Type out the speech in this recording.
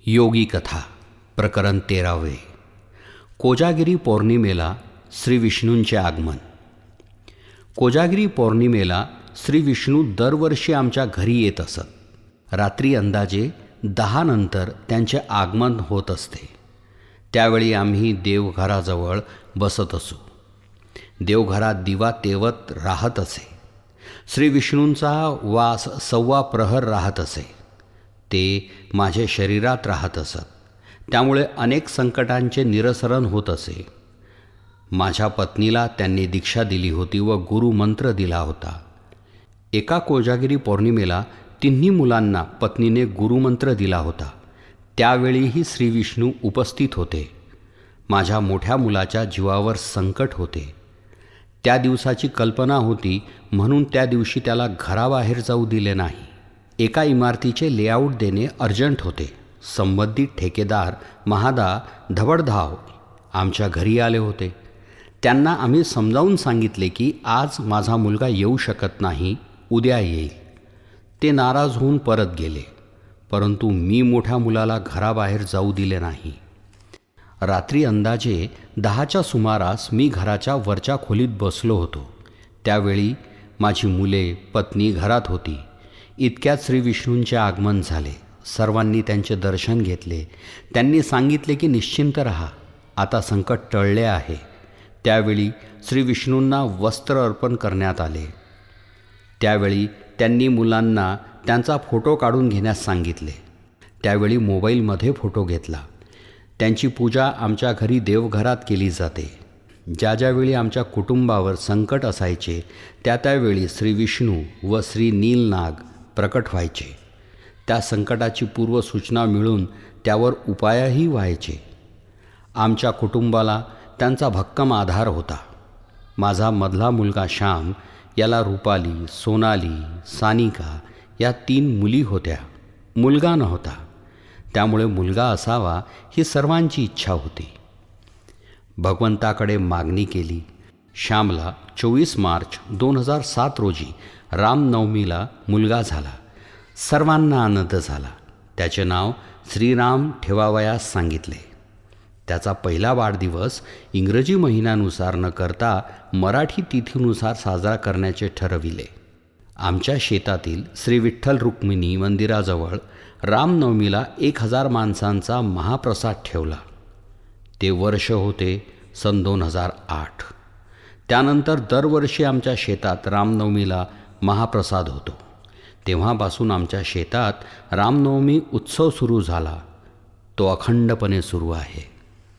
योगी कथा प्रकरण 13. कोजागिरी पौर्णिमेला श्री विष्णूंचे आगमन. कोजागिरी पौर्णिमेला श्री विष्णू दरवर्षी आमच्या घरी येत असत. रात्री अंदाजे 10 नंतर त्यांचे आगमन होत असते. त्यावेळी आम्ही देवघराजवळ बसत असू. देवघरात दिवा तेवत राहत असे. श्री विष्णूंचा वास 1.25 प्रहर राहत असे. ते माझे शरीरात राहत असत. त्यामुळे अनेक संकटांचे निरसरण होत असे. माझ्या पत्नीला त्यांनी दीक्षा दिली होती व गुरुमंत्र दिला होता. एका कोजागिरी पौर्णिमेला 3 मुलांना पत्नीने गुरुमंत्र दिला होता. त्यावेळीही श्री विष्णू उपस्थित होते. माझ्या मोठ्या मुलाच्या जीवावर संकट होते. त्या दिवसाची कल्पना होती म्हणून त्या दिवशी त्याला घराबाहेर जाऊ दिले नाही. एका इमारतीचे लेआउट देणे अर्जंट होते. संबंधित ठेकेदार महादा धबडधाव आमच्या घरी आले होते. त्यांना आम्ही समजावून सांगितले की आज माझा मुलगा येऊ शकत नाही, उद्या येईल. ते नाराज होऊन परत गेले. परंतु मी मोठ्या मुलाला घराबाहेर जाऊ दिले नाही. रात्री अंदाजे 10च्या सुमारास मी घराच्या वरच्या खोलीत बसलो होतो. त्यावेळी माझी मुले, पत्नी घरात होती. इतक्यात श्री विष्णूंचे आगमन झाले. सर्वांनी त्यांचे दर्शन घेतले. त्यांनी सांगितले की निश्चिंत राहा, आता संकट टळले आहे. त्यावेळी श्री विष्णूंना वस्त्र अर्पण करण्यात आले. त्यावेळी त्यांनी मुलांना त्यांचा फोटो काढून घेण्यास सांगितले. त्यावेळी मोबाईलमध्ये फोटो घेतला. त्यांची पूजा आमच्या घरी देवघरात केली जाते. ज्यावेळी आमच्या कुटुंबावर संकट असायचे त्यावेळी श्री विष्णू व श्री नीलनाग प्रकट व्हायचे. त्या संकटाची पूर्वसूचना मिळून त्यावर उपायही व्हायचे. आमच्या कुटुंबाला त्यांचा भक्कम आधार होता. माझा मधला मुलगा श्याम याला रुपाली, सोनाली, सानिका या 3 मुली होत्या. मुलगा नव्हता. त्यामुळे मुलगा असावा ही सर्वांची इच्छा होती. भगवंताकडे मागणी केली. श्यामला 24 मार्च 2007 रोजी रामनवमीला मुलगा झाला. सर्वांना आनंद झाला. त्याचे नाव श्रीराम ठेवावयास सांगितले. त्याचा पहिला वाढदिवस इंग्रजी महिन्यानुसार न करता मराठी तिथीनुसार साजरा करण्याचे ठरविले. आमच्या शेतातील श्री विठ्ठल रुक्मिणी मंदिराजवळ रामनवमीला 1000 माणसांचा महाप्रसाद ठेवला. ते वर्ष होते सन 2008. त्यानंतर दरवर्षी आमच्या शेतात रामनवमीला महाप्रसाद होतो. तेव्हापासून आमच्या शेतात रामनवमी उत्सव सुरू झाला. तो अखंडपणे सुरू आहे.